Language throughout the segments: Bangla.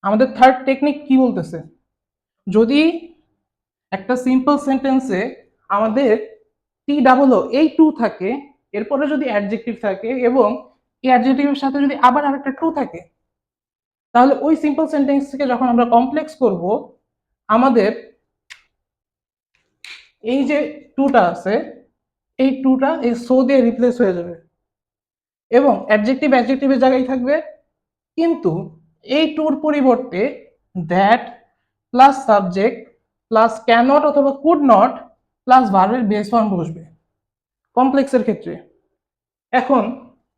আমাদের থার্ড টেকনিক কি বলতেছে, যদি একটা সিম্পল সেন্টেন্সে আমাদের টি ডাবল এই টু থাকে, এরপরে যদি অ্যাডজেক্টিভ থাকে এবং এই অ্যাডজেক্টিভের সাথে যদি আবার আরেকটা টু থাকে, তাহলে ওই সিম্পল সেন্টেন্সকে যখন আমরা কমপ্লেক্স করব, আমাদের এই যে টুটা আছে এই টুটা এই সো দিয়ে রিপ্লেস হয়ে যাবে এবং অ্যাডজেক্টিভের জায়গায় থাকবে, কিন্তু এই টুর পরিবর্তে that plus subject plus cannot অথবা কুড নট প্লাস ভার্বের বেস ফর্ম বসবে কমপ্লেক্সের ক্ষেত্রে। এখন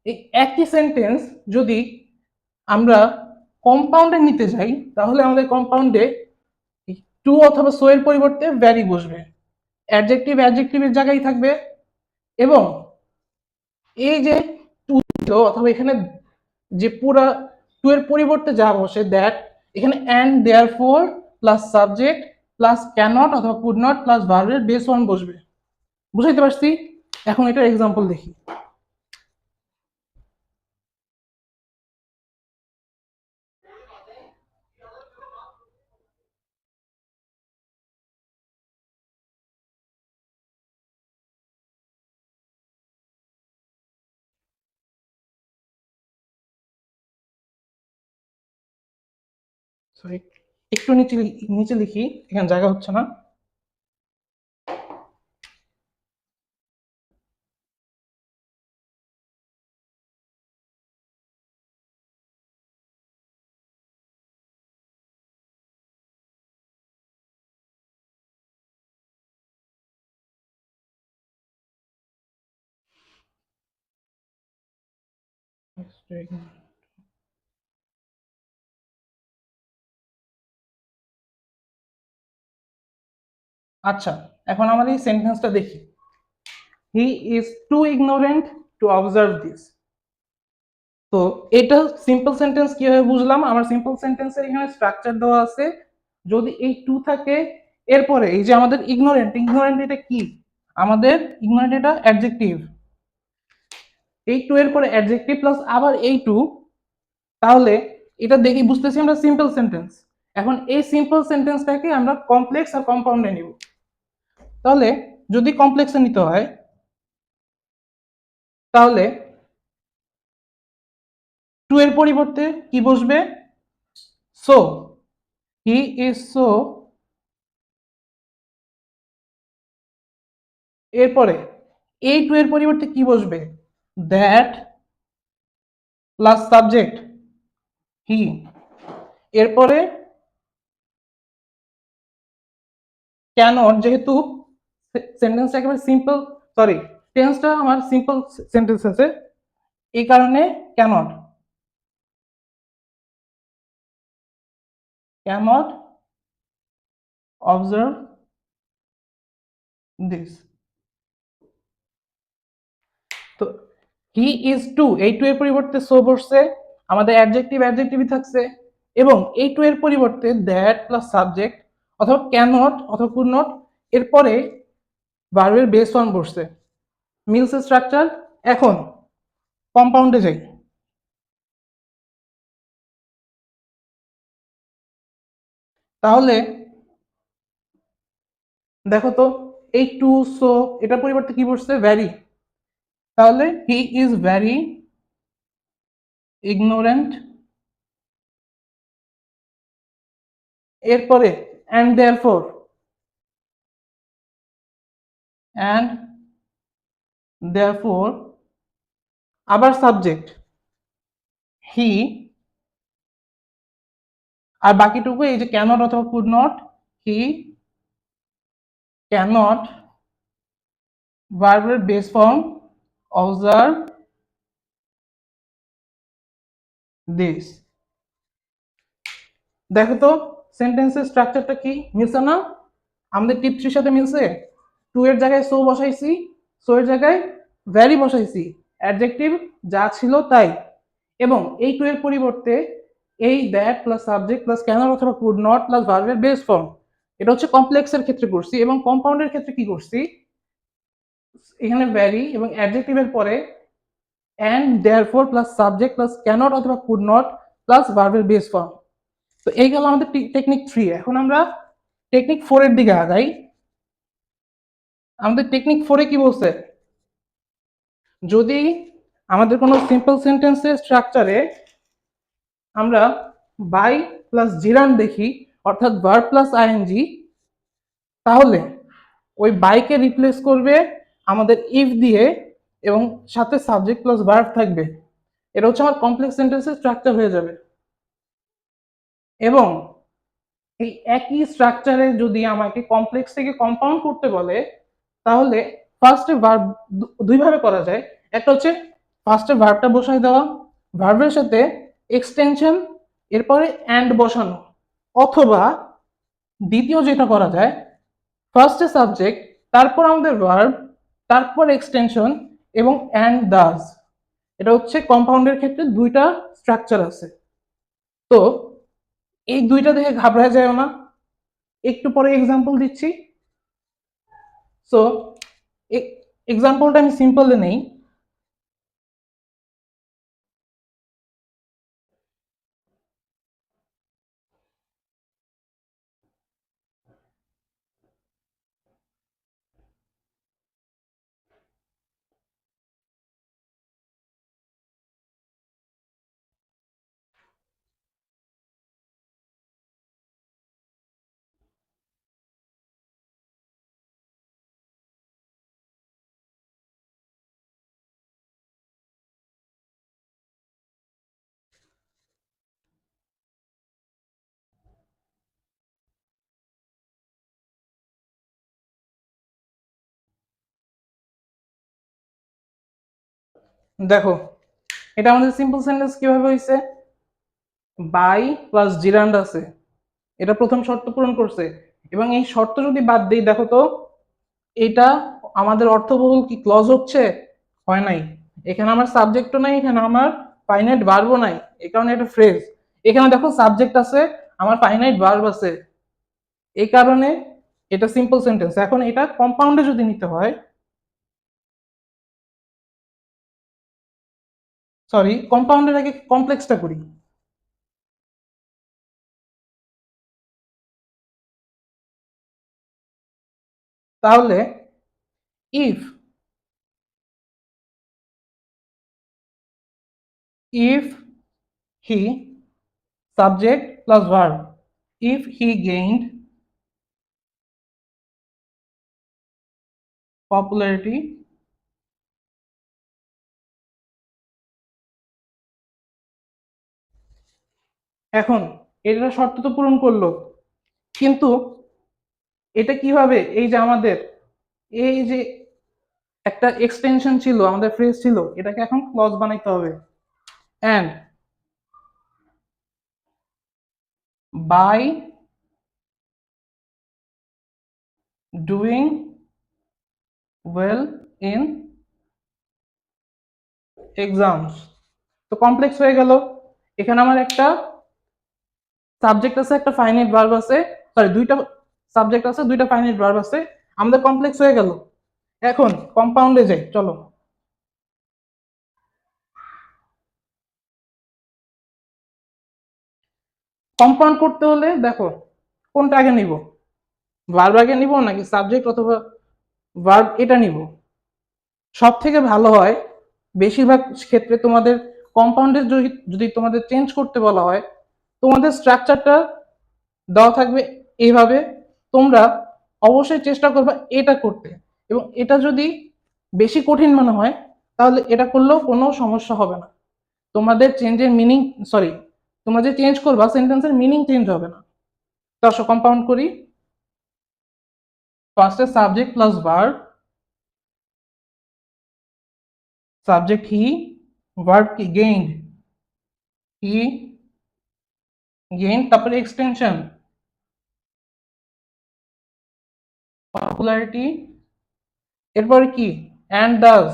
এই একই সেন্টেন্স যদি আমরা কম্পাউন্ডে নিতে যাই, তাহলে আমাদের কম্পাউন্ডে টু অথবা সো এর পরিবর্তে ভ্যারি বসবে, অ্যাডজেক্টিভের জায়গায় থাকবে এবং এই যে টু অথবা এখানে যে পুরা টু এর পরিবর্তে যা বসে দ্যাট, এখানে and therefore plus subject plus cannot অথবা কুড নট প্লাস ভার্বের বেস ফর্ম বসবে। বুঝাইতে পারছি? এখন এটার এক্সাম্পল দেখি। সরি, একটু নিচে নিচে লিখি, এখানে জায়গা হচ্ছে না। আচ্ছা, এখন আমার এই সেন্টেন্সটা দেখি। He is too ignorant to observe this. তো এটা সিম্পল সেন্টেন্স কিভাবে বুঝলাম? আমার সিম্পল সেন্টেন্সের এখানে স্ট্রাকচার দেওয়া আছে, যদি এই টু থাকে এরপরে এই যে আমাদের ইগনোরেন্ট এটা কি? আমাদের ইগনোরেন্ট এটা অ্যাডজেক্টিভ, এই টু এর পরে অ্যাডজেক্টিভ প্লাস আবার এই টু, তাহলে এটা দেখি বুঝতেছি আমরা সিম্পল সেন্টেন্স। এখন এই সিম্পল সেন্টেন্সটাকে আমরা কমপ্লেক্স আর কম্পাউন্ডে নিব। তাহলে যদি কমপ্লেক্সে নিতে হয়, তাহলে টু এর পরিবর্তে কি বসবে? সো হি ইজ সো, এরপরে এই টু এর পরিবর্তে কি বসবে? দ্যাট প্লাস সাবজেক্ট হি, এরপরে কেন, যেহেতু সেন্টেন্সটা একেবারে সিম্পল, সরি টেন্সটা আমার সিম্পল সেন্টেন্স আছে, এই কারণে ক্যানট অবজার্ভ দিস। তো হি ইজ টু, এই টু এর পরিবর্তে সো বসছে, আমাদের অ্যাডজেক্টিভই থাকছে এবং এই টু এর পরিবর্তে দ্যাট প্লাস সাবজেক্ট অথবা ক্যানট অথবা কুড নট, এরপরে ভার্বের বেস ফর্ম বসছে, মিলস স্ট্রাকচার। এখন কম্পাউন্ডে যাই, তাহলে দেখো তো এই টু সো এটার পরিবর্তে কি বসছে? ভ্যারি। তাহলে হি ইজ ভ্যারি ইগনোরেন্ট, এরপরে অ্যান্ড দেয়ারফর আবার সাবজেক্ট হি, আর বাকিটুকু এই যে ক্যানট অথবা কুড নট, হি ক্যানট ভার্বের বেস ফর্ম অবজার্ভ দিস। দেখো তো সেন্টেন্সের স্ট্রাকচারটা কি, মিলছে না? আমাদের টিপ থ্রির সাথে মিলছে। টু এর জায়গায় সো বসাইছি, সো এর জায়গায় ভ্যারি বসাইছি, অ্যাডজেক্টিভ যা ছিল তাই, এবং এই টু এর পরিবর্তে এই that plus subject plus cannot অথবা কুড নট প্লাস ভার্বের বেস ফর্ম। এটা হচ্ছে কমপ্লেক্সের ক্ষেত্রে করছি, এবং কম্পাউন্ডের ক্ষেত্রে কি করছি? এখানে ভ্যারি এবং অ্যাডজেক্টিভের পরে and therefore plus subject plus cannot অথবা কুড নট প্লাস ভার্বের বেস ফর্ম। তো এই গেল আমাদের টেকনিক 3। এখন আমরা টেকনিক 4 এর দিকে আগাই। আমাদের টেকনিক 4 এ কি বলছে, যদি আমাদের কোনো সিম্পল সেন্টেন্সের স্ট্রাকচারে আমরা বাই প্লাস জিরান্ড দেখি, অর্থাৎ ভার্ব প্লাস আইএনজি, তাহলে ওই বাইকে রিপ্লেস করবে আমাদের ইফ দিয়ে এবং সাথে সাবজেক্ট প্লাস ভার্ব থাকবে। এটা হচ্ছে আমার কমপ্লেক্স সেন্টেন্সের স্ট্রাকচার হয়ে যাবে। এবং এই একই স্ট্রাকচারে যদি আমাকে কমপ্লেক্স থেকে কম্পাউন্ড করতে বলে, তাহলে ফার্স্টে ভার্ব দুইভাবে করা যায়। একটা হচ্ছে ফার্স্টে ভার্বটা বসাই দেওয়া, ভার্বের সাথে এক্সটেনশন, এরপরে অ্যান্ড বসানো। অথবা দ্বিতীয় যেটা করা যায়, ফার্স্টে সাবজেক্ট, তারপর আমাদের ভার্ব, তারপর এক্সটেনশন এবং অ্যান্ড ডাজ। এটা হচ্ছে কম্পাউন্ডের ক্ষেত্রে দুইটা স্ট্রাকচার আছে। তো এই দুইটা দেখে ঘাবড়া যায় না, একটু পরে এক্সাম্পল দিচ্ছি। সো এক্সাম্পলটা আমি সিম্পলে নেই। দেখো, এটা আমাদের সিম্পল সেন্টেন্স কিভাবে হয়েছে, বাই প্লাস জিরান্ড আছে, এটা প্রথম শর্ত পূরণ করছে। এবং এই শর্ত যদি বাদ দিই, দেখো তো এটা আমাদের অর্থবহুল কি ক্লজ হচ্ছে, হয় নাই। এখানে আমার সাবজেক্টও নাই, এখানে আমার ফাইনাইট ভার্বও নাই, এই কারণে এটা ফ্রেজ। এখানে দেখো সাবজেক্ট আছে, আমার ফাইনাইট ভার্ব আছে, এই কারণে এটা সিম্পল সেন্টেন্স। এখন এটা কম্পাউন্ডে যদি নিতে হয়, সরি, কম্পাউন্ডের আগে কমপ্লেক্সটা করি। তাহলে if if he, subject plus verb, if he gained popularity, এখন এটা শর্ত তো পূরণ করলো, কিন্তু এটা কিভাবে, এই যে আমাদের এই যে একটা এক্সটেনশন ছিল, আমাদের ফ্রেজ ছিল, এটাকে এখন ক্লজ বানাইতে হবে। And by doing well in exams. তো কমপ্লেক্স হয়ে গেল। এখানে আমার একটা সাবজেক্ট আছে, একটা ফাইনাইট ভার্ব আছে, সরি দুইটা সাবজেক্ট আছে, দুইটা ফাইনাইট ভার্ব আছে, আমাদের কমপ্লেক্স হয়ে গেল। এখন কম্পাউন্ডে যাই, চলো। কম্পাউন্ড করতে হলে দেখো কোনটা আগে নিব, ভার্ব আগে নিব নাকি সাবজেক্ট অথবা ভার্ব এটা নিব। সব থেকে ভালো হয়, বেশিরভাগ ক্ষেত্রে তোমাদের কম্পাউন্ডের যদি তোমাদের চেঞ্জ করতে বলা হয়, তোমাদের স্ট্রাকচারটা দেওয়া থাকবে এইভাবে, তোমরা অবশ্যই চেষ্টা করবে এটা করতে। এবং এটা যদি বেশি কঠিন মনে হয়, তাহলে এটা করলেও কোনো সমস্যা হবে না, তোমাদের চেঞ্জের মিনিং, সরি, তোমরা যে চেঞ্জ করবা সেন্টেন্সের মিনিং চেঞ্জ হবে না। তো আসো কম্পাউন্ড করি। ফার্স্টে সাবজেক্ট প্লাস ভার্ব, সাবজেক্ট হি, ভার্ব কি গেইনড, হি গেইন, তারপরে এক্সটেনশন পপুলারিটি, এরপরে কি অ্যান্ড ডাজ।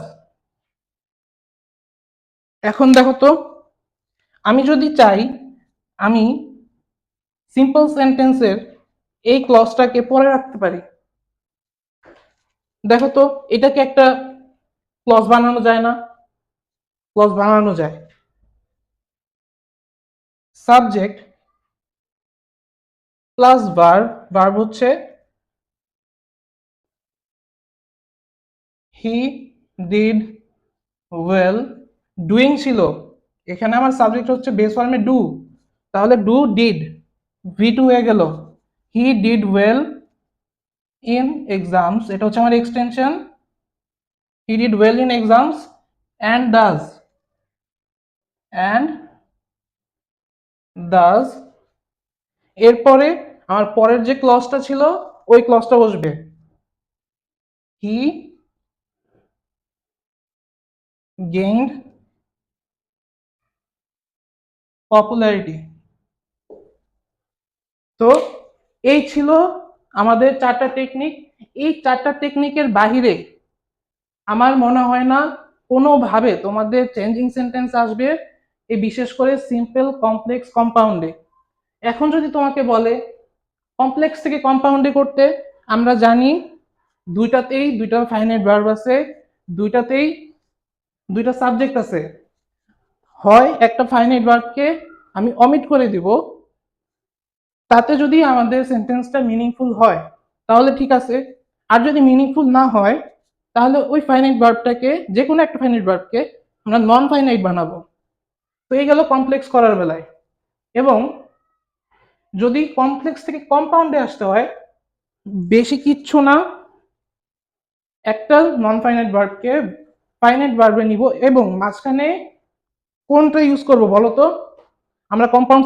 এখন দেখো তো, আমি যদি চাই আমি সিম্পল সেন্টেন্সের এই ক্লজটাকে পরে রাখতে পারি। দেখো তো এটাকে একটা ক্লজ বানানো যায় না? ক্লজ বানানো যায়। সাবজেক্ট প্লাস ভার্ব, ভার্ব হচ্ছে হি ডিড ওয়েল, ডুইং ছিল, এখানে আমার সাবজেক্ট হচ্ছে বেস ফর্মে ডু, তাহলে ডু ডিড, ভি টু হয়ে গেল, he did well in exams, এটা হচ্ছে আমার extension, he did well in exams and does, এরপরে আমার পরের যে ক্লজটা ছিল ওই ক্লজটা বসবে, হি গেইনড পপুলারিটি। তো এই ছিল আমাদের চারটা টেকনিক। এই চারটা টেকনিকের বাহিরে আমার মনে হয় না কোনোভাবে তোমাদের চেঞ্জিং সেন্টেন্স আসবে, এই বিশেষ করে সিম্পল, কমপ্লেক্স, কম্পাউন্ডে। এখন যদি তোমাকে বলে কমপ্লেক্স থেকে কম্পাউন্ডে করতে, আমরা জানি দুইটাতেই দুইটা ফাইনাইট ভার্ব আছে, দুইটাতেই দুইটা সাবজেক্ট আছে, হয় একটা ফাইনাইট ভার্বকে আমি অমিট করে দিব, তাতে যদি আমাদের সেন্টেন্সটা মিনিংফুল হয় তাহলে ঠিক আছে, আর যদি মিনিংফুল না হয় তাহলে ওই ফাইনাইট ভার্বটাকে, যে কোনো একটা ফাইনাইট ভার্বকে আমরা নন ফাইনাইট বানাবো। তো এই গেল কমপ্লেক্স করার বেলায়। এবং যদি কমপ্লেক্স থেকে কম্পাউন্ডে আসতে হয়, বেশি কিচ্ছু না, একটা নন ফাইনাইট ভার্বকে ফাইনাইট ভার্বে নিব এবং মাঝখানে কোনটা ইউজ করব বলো তো? আমরা কম্পাউন্ড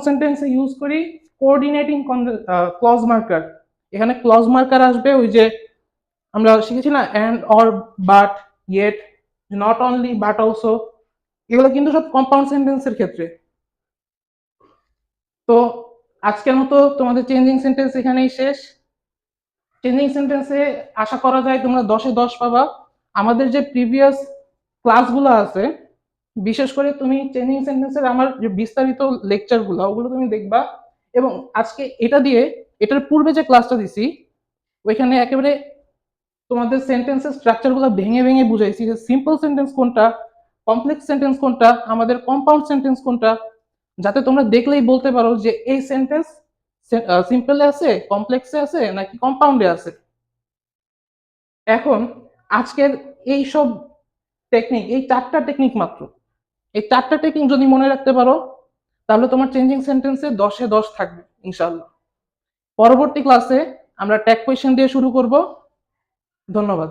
সেন্টেন্সে ইউজ করি কোঅর্ডিনেটিং ক্লজ মার্কার। এখানে ক্লজ মার্কার আসবে ওই যে আমরা শিখেছি না, and, or, but, yet, not only, but also, এগুলো কিন্তু সব কম্পাউন্ড সেন্টেন্সের ক্ষেত্রে। তো আজকের মতো তোমাদের চেঞ্জিং সেন্টেন্স এখানেই শেষ। চেঞ্জিং সেন্টেন্সে আশা করা যায় তোমরা 10-এ 10 পাবা। আমাদের যে প্রিভিয়াস ক্লাসগুলো আছে, বিশেষ করে তুমি চেঞ্জিং সেন্টেন্সের আমার যে বিস্তারিত লেকচারগুলো ওগুলো তুমি দেখবা, এবং আজকে এটা দিয়ে, এটার পূর্বে যে ক্লাসটা দিছি ওইখানে একেবারে তোমাদের সেন্টেন্সের স্ট্রাকচারগুলো ভেঙে ভেঙে বুঝাইছি যে সিম্পল সেন্টেন্স কোনটা, কমপ্লেক্স সেন্টেন্স কোনটা, আমাদের কম্পাউন্ড সেন্টেন্স কোনটা, যাতে তোমরা দেখলেই বলতে পারো যে এই সেন্টেন্স সিম্পলে আছে, কমপ্লেক্সে আছে নাকি কম্পাউন্ডে আছে। এখন আজকের এই সব টেকনিক, এই চারটা টেকনিক মাত্র, এই চারটা টেকনিক যদি মনে রাখতে পারো তাহলে তোমার চেঞ্জিং সেন্টেন্সে 10-এ 10 থাকবে ইনশাআল্লাহ। পরবর্তী ক্লাসে আমরা ট্যাগ কোয়েশ্চেন দিয়ে শুরু করব। ধন্যবাদ।